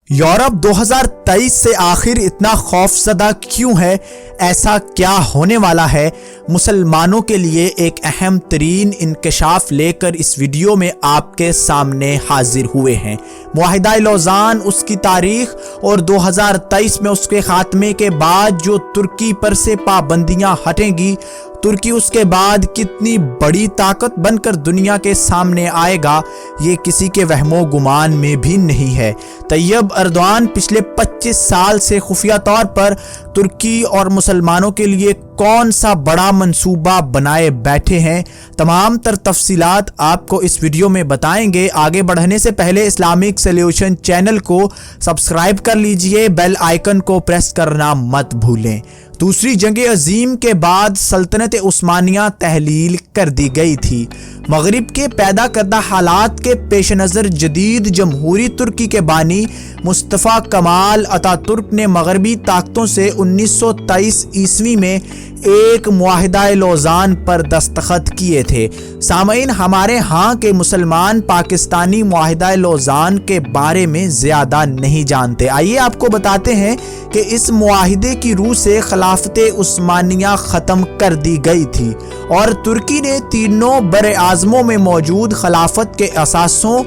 Europe 2023 سے آخر اتنا خوفزدہ کیوں ہے؟ ایسا کیا ہونے والا ہے؟ مسلمانوں کے لیے ایک اہم ترین انکشاف لے کر اس ویڈیو میں آپ کے سامنے حاضر ہوئے ہیں۔ معاہدہ لوزان، اس کی تاریخ اور 2023 میں اس کے خاتمے کے بعد جو ترکی پر سے پابندیاں ہٹیں گی، ترکی اس کے بعد کتنی بڑی طاقت بن کر دنیا کے سامنے آئے گا، یہ کسی کے وہم و گمان میں بھی نہیں ہے۔ طیب اردوان پچھلے 25 سال سے خفیہ طور پر ترکی اور مسلمانوں کے لیے کون سا بڑا منصوبہ بنائے بیٹھے ہیں، تمام تر تفصیلات آپ کو اس ویڈیو میں بتائیں گے۔ آگے بڑھنے سے پہلے اسلامک سلیوشن چینل کو سبسکرائب کر لیجئے، بیل آئیکن کو پریس کرنا مت بھولیں۔ دوسری جنگ عظیم کے بعد سلطنت عثمانیہ تحلیل کر دی گئی تھی۔ مغرب کے پیدا کردہ حالات کے پیش نظر جدید جمہوری ترکی کے بانی مصطفیٰ کمال اتا ترک نے مغربی طاقتوں سے 1923 عیسوی میں ایک معاہدہ لوزان پر دستخط کیے تھے۔ سامعین، ہمارے ہاں کے مسلمان پاکستانی معاہدہ لوزان کے بارے میں زیادہ نہیں جانتے۔ آئیے آپ کو بتاتے ہیں کہ اس معاہدے کی روح سے خلافت عثمانیہ ختم کر دی گئی تھی اور ترکی نے تینوں بر اعظموں میں موجود خلافت کے اثاثوں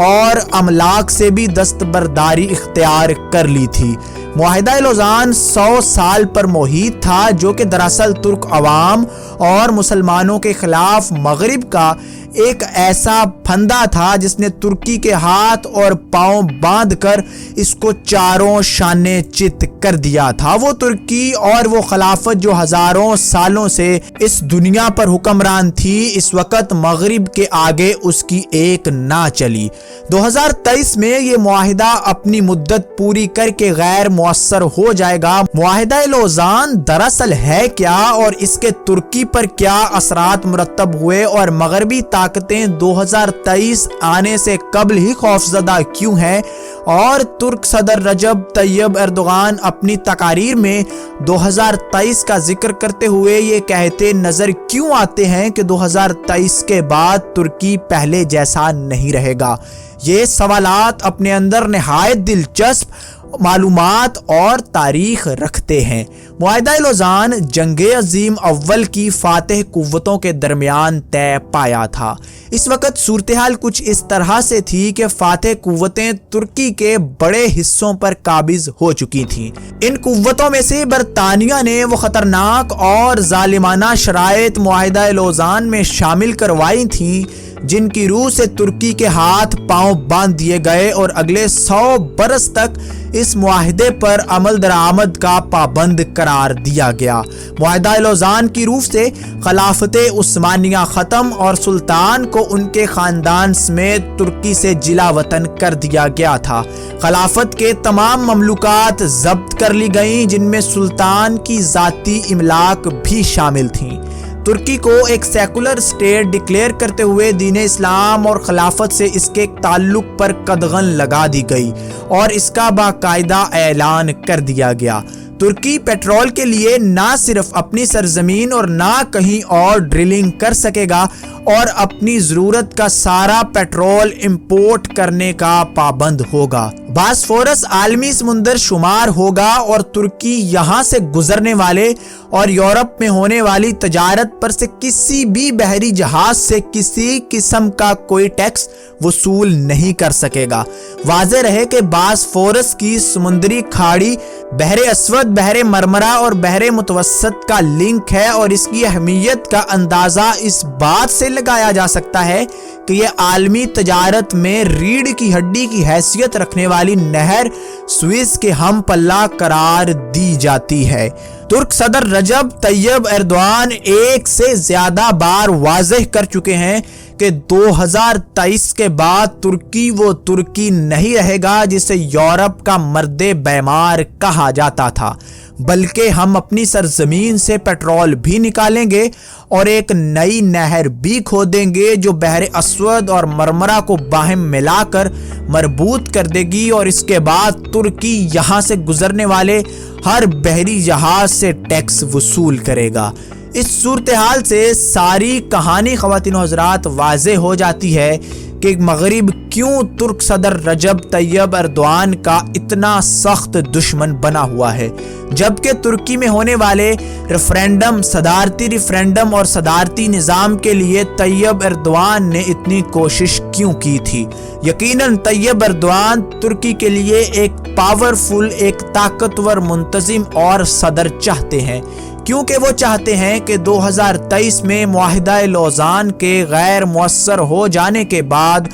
اور املاک سے بھی دستبرداری اختیار کر لی تھی۔ معاہدہ لوزان 100 سال پر محیط تھا، جو کہ دراصل ترک عوام اور مسلمانوں کے خلاف مغرب کا ایک ایسا پھندا تھا جس نے ترکی کے ہاتھ اور پاؤں باندھ کر اس کو چاروں شانے چت کر دیا تھا۔ وہ ترکی اور وہ خلافت جو ہزاروں سالوں سے اس دنیا پر حکمران تھی، اس وقت مغرب کے آگے اس کی ایک نہ چلی۔ 2023 میں یہ معاہدہ اپنی مدت پوری کر کے غیر مؤثر ہو جائے گا۔ معاہدہ لوزان دراصل ہے کیا اور اس کے ترکی پر کیا اثرات مرتب ہوئے، اور مغربی طاقتیں 2023 آنے سے قبل ہی خوفزدہ کیوں ہیں، اور ترک صدر رجب طیب اردوغان اپنی تقاریر میں 2023 کا ذکر کرتے ہوئے یہ کہتے نظر کیوں آتے ہیں کہ 2023 کے بعد ترکی پہلے جیسا نہیں رہے گا۔ یہ سوالات اپنے اندر نہایت دلچسپ معلومات اور تاریخ رکھتے ہیں۔ معاہدہ لوزان جنگ عظیم اول کی فاتح قوتوں کے درمیان طے پایا تھا۔ اس وقت صورتحال کچھ اس طرح سے تھی کہ فاتح قوتیں ترکی کے بڑے حصوں پر قابض ہو چکی تھیں۔ ان قوتوں میں سے برطانیہ نے وہ خطرناک اور ظالمانہ شرائط معاہدہ لوزان میں شامل کروائی تھیں جن کی روح سے ترکی کے ہاتھ پاؤں باندھ دیے گئے اور اگلے 100 برس تک اس معاہدے پر عمل درآمد کا پابند قرار دیا گیا۔ معاہدہ لوزان کی روح سے خلافت عثمانیہ ختم اور سلطان کو ان کے خاندان سمیت ترکی سے جلا وطن کر دیا گیا تھا۔ خلافت کے تمام مملوکات ضبط کر لی گئیں، جن میں سلطان کی ذاتی املاک بھی شامل تھیں۔ ترکی کو ایک سیکولر سٹیٹ ڈکلیئر کرتے ہوئے دین اسلام اور خلافت سے اس کے تعلق پر قدغن لگا دی گئی اور اس کا باقاعدہ اعلان کر دیا گیا۔ ترکی پیٹرول کے لیے نہ صرف اپنی سرزمین اور نہ کہیں اور ڈرلنگ کر سکے گا اور اپنی ضرورت کا سارا پیٹرول امپورٹ کرنے کا پابند ہوگا۔ باسفورس عالمی سمندر شمار ہوگا اور ترکی یہاں سے گزرنے والے اور یورپ میں ہونے والی تجارت پر سے کسی بھی بحری جہاز سے کسی قسم کا کوئی ٹیکس وصول نہیں کر سکے گا۔ واضح رہے کہ باسفورس کی سمندری کھاڑی بحر اسود، بحر مرمرا اور بحر متوسط کا لنک ہے، اور اس کی اہمیت کا اندازہ اس بات سے لگایا جا سکتا ہے کہ یہ عالمی تجارت میں ریڑھ کی ہڈی کی حیثیت رکھنے والی نہر سوئز کے ہم پلہ قرار دی جاتی ہے۔ ترک صدر رجب طیب اردوان ایک سے زیادہ بار واضح کر چکے ہیں کہ 2023 کے بعد ترکی وہ ترکی نہیں رہے گا جسے یورپ کا مرد بیمار کہا جاتا تھا، بلکہ ہم اپنی سرزمین سے پیٹرول بھی نکالیں گے اور ایک نئی نہر بھی کھودیں گے جو بحر اسود اور مرمرا کو باہم ملا کر مربوط کر دے گی، اور اس کے بعد ترکی یہاں سے گزرنے والے ہر بحری جہاز سے ٹیکس وصول کرے گا۔ اس صورتحال سے ساری کہانی خواتین و حضرات واضح ہو جاتی ہے کہ مغرب کیوں ترک صدر رجب طیب ایردوان کا اتنا سخت دشمن بنا ہوا ہے، جبکہ ترکی میں ہونے والے ریفرینڈم، صدارتی ریفرینڈم اور صدارتی نظام کے لیے طیب ایردوان نے اتنی کوشش کیوں کی تھی۔ یقیناً طیب ایردوان ترکی کے لیے ایک پاورفل، ایک طاقتور، منتظم اور صدر چاہتے ہیں، کیونکہ وہ چاہتے ہیں کہ 2023 میں معاہدہ لوزان کے غیر مؤثر ہو جانے کے بعد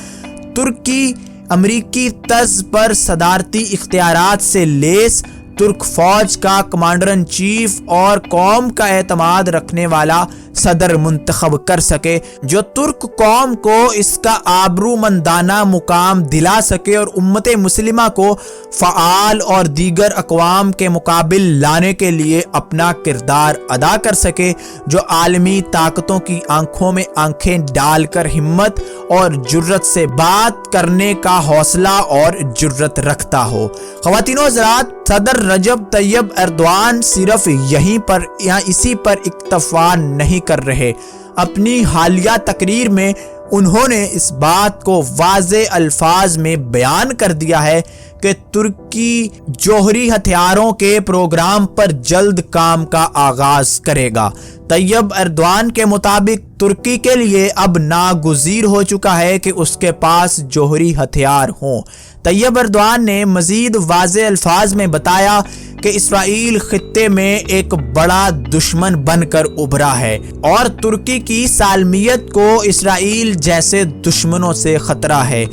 ترکی امریکی طرز پر صدارتی اختیارات سے لیس ترک فوج کا کمانڈر ان چیف اور قوم کا اعتماد رکھنے والا صدر منتخب کر سکے، جو ترک قوم کو اس کا آبرومندانہ مقام دلا سکے اور امت مسلمہ کو فعال اور دیگر اقوام کے مقابل لانے کے لیے اپنا کردار ادا کر سکے، جو عالمی طاقتوں کی آنکھوں میں آنکھیں ڈال کر ہمت اور جرت سے بات کرنے کا حوصلہ اور جرت رکھتا ہو۔ خواتین و حضرات، صدر رجب طیب ایردوان صرف یہیں پر یا اسی پر اکتفا نہیں کر رہے۔ اپنی حالیہ تقریر میں انہوں نے اس بات کو واضح الفاظ میں بیان کر دیا ہے کہ ترکی جوہری ہتھیاروں کے پروگرام پر جلد کام کا آغاز کرے گا۔ طیب ایردوان کے مطابق ترکی کے لیے اب ناگزیر ہو چکا ہے کہ اس کے پاس جوہری ہتھیار ہوں۔ طیب ایردوان نے مزید واضح الفاظ میں بتایا کہ اسرائیل خطے میں ایک بڑا دشمن بن کر ابھرا ہے اور ترکی کی سالمیت کو اسرائیل جیسے دشمنوں سے خطرہ ہے۔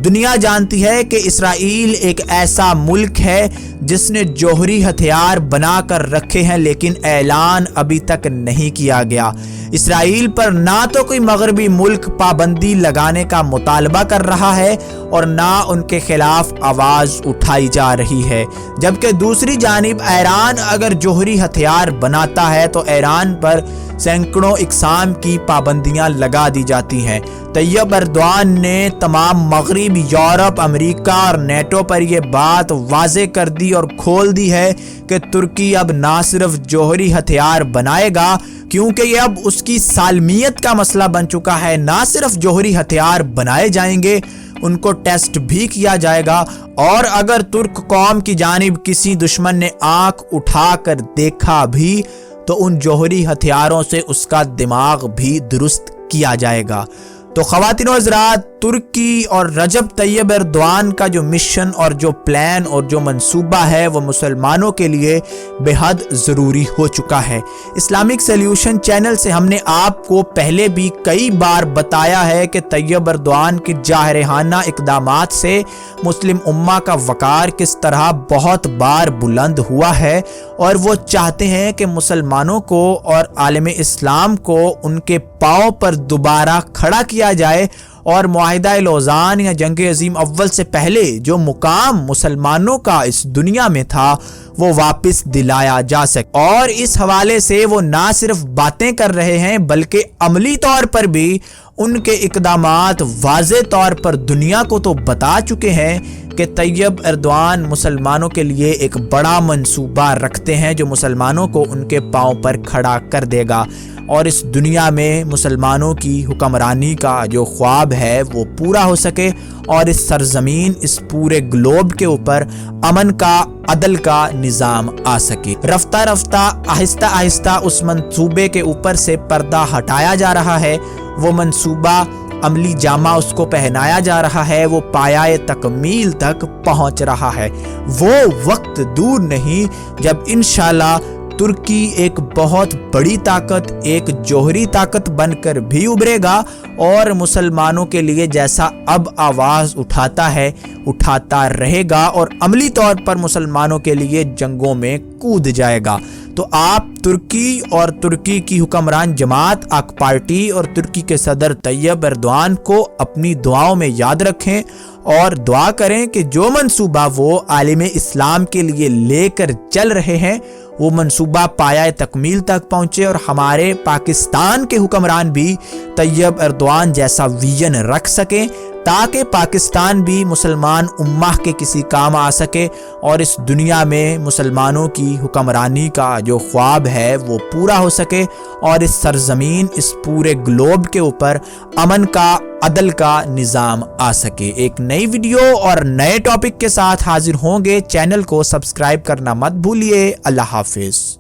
دنیا جانتی ہے کہ اسرائیل ایک ایسا ملک ہے جس نے جوہری ہتھیار بنا کر رکھے ہیں، لیکن اعلان ابھی تک نہیں کیا گیا۔ اسرائیل پر نہ تو کوئی مغربی ملک پابندی لگانے کا مطالبہ کر رہا ہے اور نہ ان کے خلاف آواز اٹھائی جا رہی ہے، جبکہ دوسری جانب ایران اگر جوہری ہتھیار بناتا ہے تو ایران پر سینکڑوں اقسام کی پابندیاں لگا دی جاتی ہیں۔ طیب ایردوان نے تمام مغرب، یورپ، امریکہ اور نیٹو پر یہ بات واضح کر دی اور کھول دی ہے کہ ترکی اب نہ صرف جوہری ہتھیار بنائے گا، کیونکہ یہ اب اس کی سالمیت کا مسئلہ بن چکا ہے، نہ صرف جوہری ہتھیار بنائے جائیں گے، ان کو ٹیسٹ بھی کیا جائے گا، اور اگر ترک قوم کی جانب کسی دشمن نے آنکھ اٹھا کر دیکھا بھی تو ان جوہری ہتھیاروں سے اس کا دماغ بھی درست کیا جائے گا۔ تو خواتین و حضرات، ترکی اور رجب طیب ایردوان کا جو مشن اور جو پلان اور جو منصوبہ ہے وہ مسلمانوں کے لیے بے حد ضروری ہو چکا ہے۔ اسلامک سلیوشن چینل سے ہم نے آپ کو پہلے بھی کئی بار بتایا ہے کہ طیب ایردوان کی جارحانہ اقدامات سے مسلم امہ کا وقار کس طرح بہت بار بلند ہوا ہے، اور وہ چاہتے ہیں کہ مسلمانوں کو اور عالم اسلام کو ان کے پاؤں پر دوبارہ کھڑا کیا جائے اور معاہدہ لوزان یا جنگ عظیم اول سے پہلے جو مقام مسلمانوں کا اس دنیا میں تھا وہ واپس دلایا جا سکے۔ اور اس حوالے سے وہ نہ صرف باتیں کر رہے ہیں بلکہ عملی طور پر بھی ان کے اقدامات واضح طور پر دنیا کو تو بتا چکے ہیں کہ طیب ایردوان مسلمانوں کے لیے ایک بڑا منصوبہ رکھتے ہیں جو مسلمانوں کو ان کے پاؤں پر کھڑا کر دے گا، اور اس دنیا میں مسلمانوں کی حکمرانی کا جو خواب ہے وہ پورا ہو سکے، اور اس سرزمین، اس پورے گلوب کے اوپر امن کا، عدل کا نظام آ سکے۔ رفتہ رفتہ آہستہ آہستہ اس منصوبے کے اوپر سے پردہ ہٹایا جا رہا ہے، وہ منصوبہ عملی جامہ اس کو پہنایا جا رہا ہے، وہ پایہ تکمیل تک پہنچ رہا ہے۔ وہ وقت دور نہیں جب انشاءاللہ ترکی ایک بہت بڑی طاقت، ایک جوہری طاقت بن کر بھی ابھرے گا، اور مسلمانوں کے لیے جیسا اب آواز اٹھاتا ہے اٹھاتا رہے گا، اور عملی طور پر مسلمانوں کے لیے جنگوں میں کود جائے گا۔ تو آپ ترکی اور ترکی کی حکمران جماعت آک پارٹی اور ترکی کے صدر طیب ایردوان کو اپنی دعاؤں میں یاد رکھیں اور دعا کریں کہ جو منصوبہ وہ عالم اسلام کے لیے لے کر چل رہے ہیں وہ منصوبہ پایہ تکمیل تک پہنچے، اور ہمارے پاکستان کے حکمران بھی طیب ایردوان جیسا ویژن رکھ سکیں، تاکہ پاکستان بھی مسلمان امہ کے کسی کام آ سکے اور اس دنیا میں مسلمانوں کی حکمرانی کا جو خواب ہے وہ پورا ہو سکے اور اس سرزمین اس پورے گلوب کے اوپر امن کا عدل کا نظام آ سکے۔ ایک نئی ویڈیو اور نئے ٹاپک کے ساتھ حاضر ہوں گے۔ چینل کو سبسکرائب کرنا مت بھولیے۔ اللہ حافظ۔